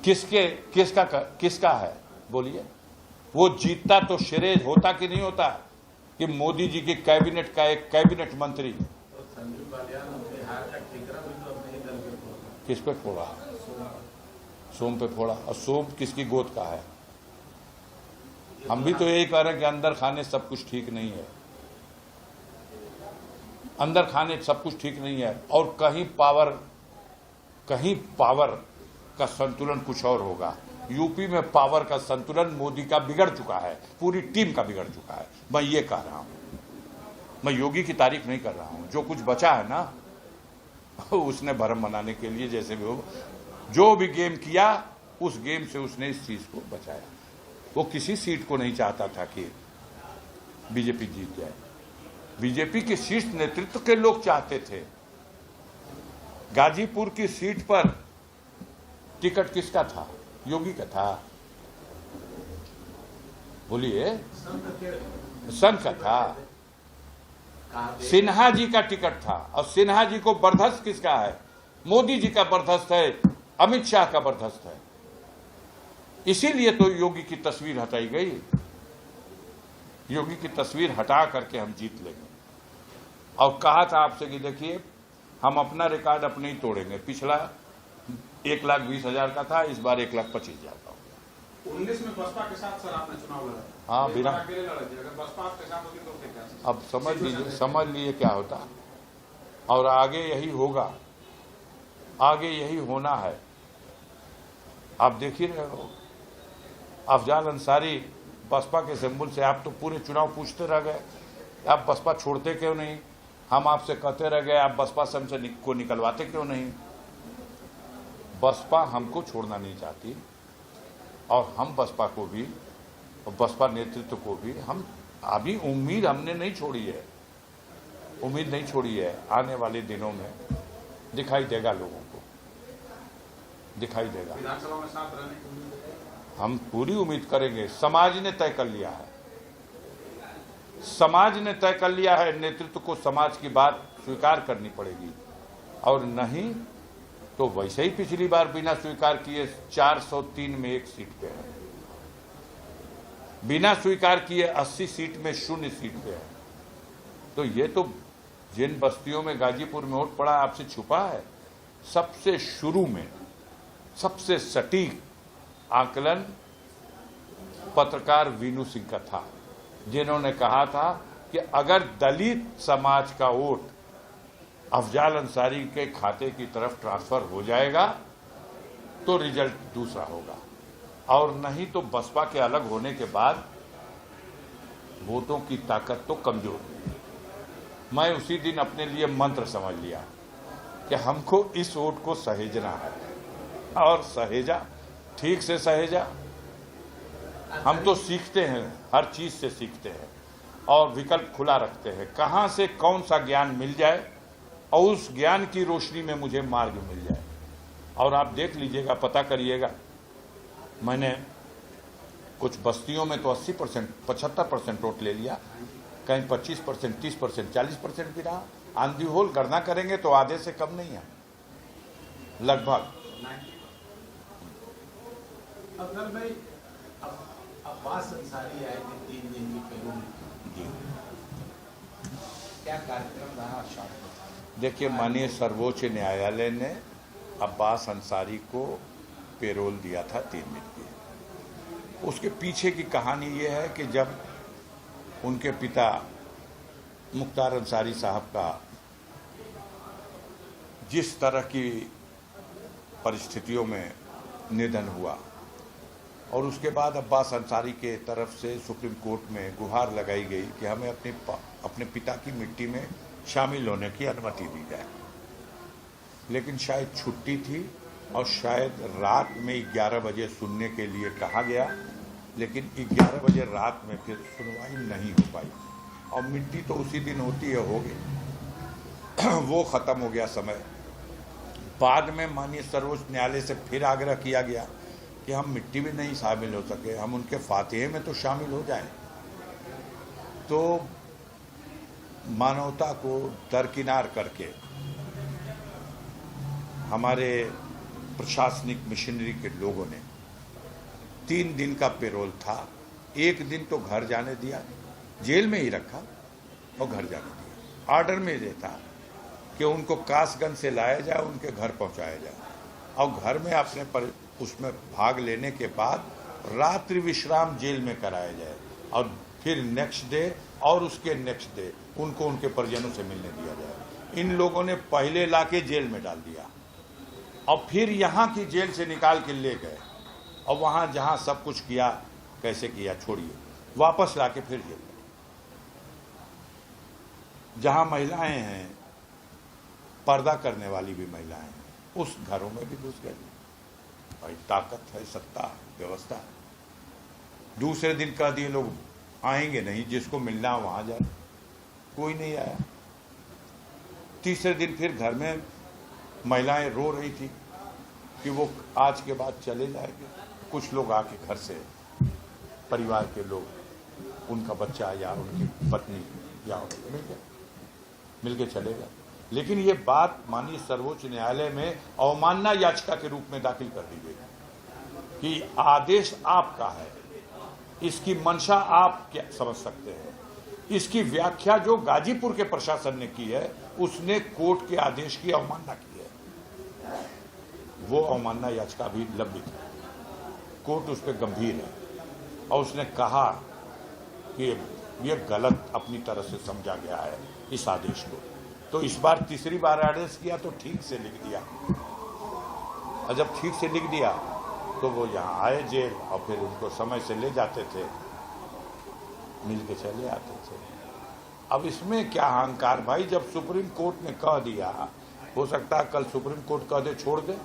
किसका है बोलिए। वो जीतता तो श्रेय होता कि नहीं होता कि मोदी जी की कैबिनेट का एक कैबिनेट मंत्री किस पे फोड़ा, सोम पे फोड़ा। और सोम किसकी गोद का है? हम भी तो यही कह रहे हैं कि अंदर खाने सब कुछ ठीक नहीं है, अंदर खाने सब कुछ ठीक नहीं है, और कहीं पावर का संतुलन कुछ और होगा। यूपी में पावर का संतुलन मोदी का बिगड़ चुका है, पूरी टीम का बिगड़ चुका है। मैं ये कह रहा हूं, मैं योगी की तारीफ नहीं कर रहा हूं। जो कुछ बचा है ना, उसने भरम बनाने के लिए जैसे भी हो, जो भी गेम किया उस गेम से उसने इस चीज को बचाया। वो किसी सीट को नहीं चाहता था कि बीजेपी जीत जाए। बीजेपी के शीर्ष नेतृत्व के लोग चाहते थे। गाजीपुर की सीट पर टिकट किसका था? योगी का था। बोलिए, संघ का था। सिन्हा जी का टिकट था, और सिन्हा जी को बर्दाश्त किसका है? मोदी जी का बर्दाश्त है, अमित शाह का बर्दाश्त है। इसीलिए तो योगी की तस्वीर हटाई गई। योगी की तस्वीर हटा करके हम जीत लेंगे। और कहा था आपसे कि देखिए, हम अपना रिकॉर्ड अपने ही तोड़ेंगे। पिछला 1,20,000 का था, इस बार 1,25,000 का हो गया। 19 में बसपा के साथ सर आपने चुनाव लड़ा। हाँ, बिना अकेले लड़े थे। अगर बसपा के साथ होती तो क्या? अब समझ लीजिए क्या होता। और आगे यही होगा, आगे यही होना है। आप देख ही रहे हो, अफजाल अंसारी बसपा के सिंबल से आप तो पूरे चुनाव पूछते रह गए, आप बसपा छोड़ते क्यों नहीं? हम आपसे कहते रह गए, आप बसपा से हमसे को निकलवाते क्यों नहीं? बसपा हमको छोड़ना नहीं चाहती, और हम बसपा को भी, और बसपा नेतृत्व को भी, हम अभी उम्मीद हमने नहीं छोड़ी है, उम्मीद नहीं छोड़ी है। आने वाले दिनों में दिखाई देगा, लोगों को दिखाई देगा। विधानसभा में साथ रहने की उम्मीद है? हम पूरी उम्मीद करेंगे। समाज ने तय कर लिया है, समाज ने तय कर लिया है। नेतृत्व को समाज की बात स्वीकार करनी पड़ेगी, और नहीं तो वैसे ही पिछली बार बिना स्वीकार किए 403 में 1 सीट पे है, बिना स्वीकार किए 80 सीट में 0 सीट पे है। तो ये तो जिन बस्तियों में गाजीपुर में वोट पड़ा आपसे छुपा है। सबसे शुरू में सबसे सटीक आकलन पत्रकार वीनू सिंह का था, जिन्होंने कहा था कि अगर दलित समाज का वोट अफजाल अंसारी के खाते की तरफ ट्रांसफर हो जाएगा तो रिजल्ट दूसरा होगा, और नहीं तो बसपा के अलग होने के बाद वोटों की ताकत तो कमजोर होगी। मैं उसी दिन अपने लिए मंत्र समझ लिया कि हमको इस वोट को सहेजना है, और सहेजा, ठीक से सहेजा। हम तो सीखते हैं, हर चीज से सीखते हैं, और विकल्प खुला रखते हैं, कहां से कौन सा ज्ञान मिल जाए और उस ज्ञान की रोशनी में मुझे मार्ग मिल जाए। और आप देख लीजिएगा, पता करिएगा, मैंने कुछ बस्तियों में तो 80%, 75% वोट ले लिया, कहीं 25%, 30%, 40% भी रहा। ऑन दी होल गणना करेंगे तो आधे से कम नहीं है, लगभग। अफजल भाई, अब्बास अंसारी आए थे 3 दिन की पैरोल जी, क्या कार्यक्रम रहा? देखिए, माननीय सर्वोच्च न्यायालय ने अब्बास अंसारी को पेरोल दिया था 3 दिन की। उसके पीछे की कहानी ये है कि जब उनके पिता मुख्तार अंसारी साहब का जिस तरह की परिस्थितियों में निधन हुआ, और उसके बाद अब्बास अंसारी के तरफ से सुप्रीम कोर्ट में गुहार लगाई गई कि हमें अपने पिता की मिट्टी में शामिल होने की अनुमति दी जाए। लेकिन शायद छुट्टी थी, और शायद रात में 11 बजे सुनने के लिए कहा गया, लेकिन 11 बजे रात में फिर सुनवाई नहीं हो पाई, और मिट्टी तो उसी दिन होती है, हो गई, वो खत्म हो गया समय। बाद में माननीय सर्वोच्च न्यायालय से फिर आग्रह किया गया कि हम मिट्टी में नहीं शामिल हो सके, हम उनके फातिहे में तो शामिल हो जाएं। तो मानवता को दरकिनार करके हमारे प्रशासनिक मशीनरी के लोगों ने 3 दिन का पेरोल था, 1 दिन तो घर जाने दिया, जेल में ही रखा और घर जाने दिया। ऑर्डर में देता कि उनको कासगंज से लाया जाए, उनके घर पहुंचाया जाए और घर में अपने पर उसमें भाग लेने के बाद रात्रि विश्राम जेल में कराया जाए और फिर नेक्स्ट डे और उसके नेक्स्ट डे उनको उनके परिजनों से मिलने दिया जाए। इन लोगों ने पहले लाके जेल में डाल दिया और फिर यहाँ की जेल से निकाल के ले गए और वहाँ जहाँ सब कुछ किया, कैसे किया छोड़िए, वापस लाके फिर जेल में। जहाँ महिलाएं हैं, पर्दा करने वाली भी महिलाएं हैं, उस घरों में भी घुस गए। भाई ताकत है, सत्ता है, व्यवस्था है। दूसरे दिन कह दिए लोग आएंगे नहीं, जिसको मिलना वहां जाए, कोई नहीं आया। तीसरे दिन फिर घर में महिलाएं रो रही थी कि वो आज के बाद चले जाएंगे। कुछ लोग आके घर से, परिवार के लोग, उनका बच्चा या उनकी पत्नी या मिल के चले गए। लेकिन ये बात माननीय सर्वोच्च न्यायालय में अवमानना याचिका के रूप में दाखिल कर दी गई कि आदेश आपका है, इसकी मंशा आप क्या समझ सकते हैं। इसकी व्याख्या जो गाजीपुर के प्रशासन ने की है, उसने कोर्ट के आदेश की अवमानना की है। वो अवमानना याचिका भी लंबित है, कोर्ट उस पर गंभीर है और उसने कहा कि ये गलत अपनी तरह से समझा गया है इस आदेश को। तो इस बार तीसरी बार आदेश किया तो ठीक से लिख दिया, और जब ठीक से लिख दिया तो वो यहाँ आए जेल और फिर उनको समय से ले जाते थे, मिल के चले आते थे। अब इसमें क्या अहंकार भाई, जब सुप्रीम कोर्ट ने कह दिया, हो सकता है कल सुप्रीम कोर्ट कह दे छोड़ दे।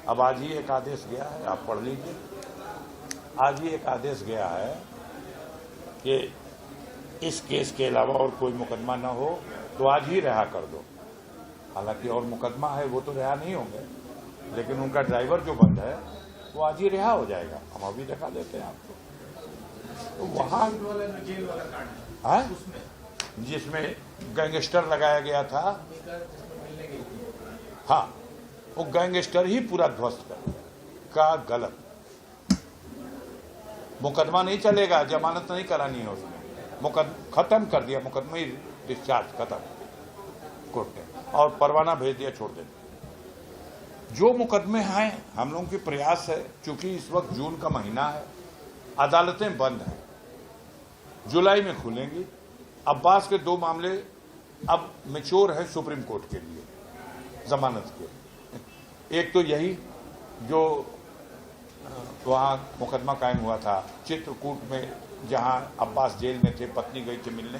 अब आज ही एक आदेश गया है, आप पढ़ लीजिए। आज ही एक आदेश गया है कि इस केस के अलावा और कोई मुकदमा न हो तो आज ही रिहा कर दो। हालांकि और मुकदमा है, वो तो रिहा नहीं होंगे, लेकिन उनका ड्राइवर जो बंद है वो आज ही रिहा हो जाएगा। हम अभी दिखा देते हैं आपको। तो वहाँ जिसमें गैंगस्टर लगाया गया था, हाँ, वो गैंगस्टर ही पूरा ध्वस्त कर का गलत। मुकदमा नहीं चलेगा, जमानत नहीं करानी है उसमें, खत्म कर दिया मुकदमा ही, डिस्चार्ज खत्म कोर्ट ने, और परवाना भेज दिया, छोड़ देना। जो मुकदमे हैं, हम लोगों की प्रयास है, चूंकि इस वक्त जून का महीना है, अदालतें बंद हैं, जुलाई में खुलेंगी। अब्बास के 2 मामले अब मैच्योर हैं सुप्रीम कोर्ट के लिए जमानत के। एक तो यही जो वहाँ मुकदमा कायम हुआ था चित्रकूट में, जहाँ अब्बास जेल में थे, पत्नी गई थी मिलने,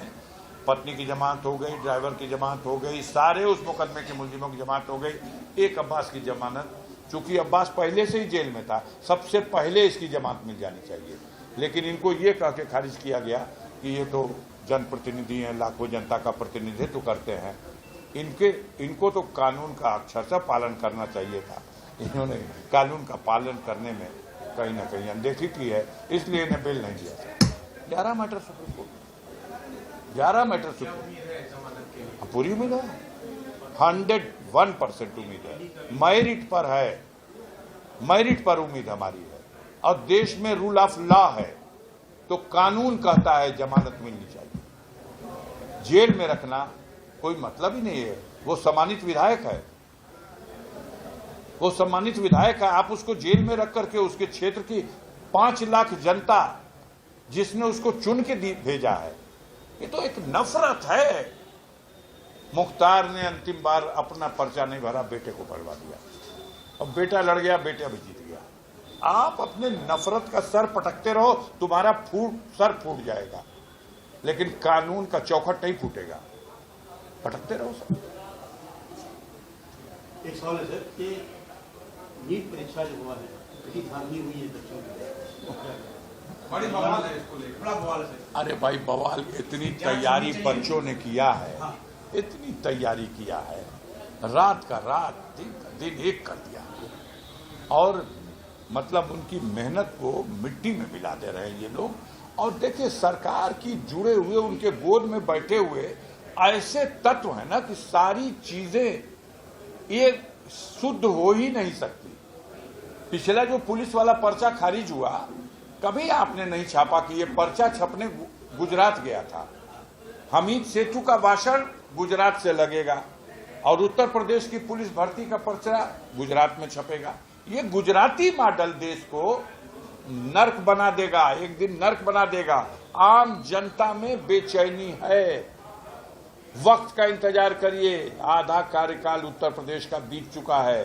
पत्नी की जमानत हो गई, ड्राइवर की जमानत हो गई, सारे उस मुकदमे के मुलजिमों की जमानत हो गई। एक अब्बास की जमानत, चूंकि अब्बास पहले से ही जेल में था, सबसे पहले इसकी जमानत मिल जानी चाहिए, लेकिन इनको ये कह के खारिज किया गया कि ये तो जनप्रतिनिधि हैं, लाखों जनता का प्रतिनिधित्व करते हैं, इनको तो कानून का अक्षरशः पालन करना चाहिए था। इन्होंने कानून का पालन करने में कहीं ना कहीं अनदेखी की है, इसलिए इन्हें बेल नहीं दिया था। 11 matter supreme court, 11 matter supreme, पूरी उम्मीद है, 101% उम्मीद है, मेरिट पर है, मेरिट पर उम्मीद हमारी है। और देश में रूल ऑफ लॉ है, तो कानून कहता है जमानत मिलनी चाहिए। जेल में रखना कोई मतलब ही नहीं है। वो सम्मानित विधायक है, वो सम्मानित विधायक है, आप उसको जेल में रख करके उसके क्षेत्र की 5 लाख जनता जिसने उसको चुन के भेजा है, ये तो एक नफरत है। मुख्तार ने अंतिम बार अपना पर्चा नहीं भरा, बेटे को भरवा दिया, अब बेटा लड़ गया, बेटा भी जीत गया। आप अपने नफरत का सर पटकते रहो, तुम्हारा सर फूट जाएगा, लेकिन कानून का चौखट नहीं फूटेगा। पटकते रहो सर। एक सवाल है सर कि नीट परीक्षा जो हुआ है, कितनी धांधली हुई है बच्चों में, बड़ी बवाल है, इसको लेकर बड़ा बवाल है। अरे भाई बवाल, इतनी तैयारी बच्चों ने किया है, इतनी तैयारी किया है, रात का रात, दिन का दिन एक कर दिया, और मतलब उनकी मेहनत को मिट्टी में मिला दे रहे हैं ये लोग। और देखिए, सरकार की जुड़े हुए, उनके गोद में बैठे हुए ऐसे तत्व है ना कि सारी चीजें ये शुद्ध हो ही नहीं सकती। पिछला जो पुलिस वाला पर्चा खारिज हुआ, कभी आपने नहीं छापा कि ये पर्चा छपने गुजरात गया था। हमीद सेतु का भाषण गुजरात से लगेगा और उत्तर प्रदेश की पुलिस भर्ती का पर्चा गुजरात में छपेगा। ये गुजराती मॉडल देश को नर्क बना देगा, एक दिन नर्क बना देगा। आम जनता में बेचैनी है, वक्त का इंतजार करिए। आधा कार्यकाल उत्तर प्रदेश का बीत चुका है।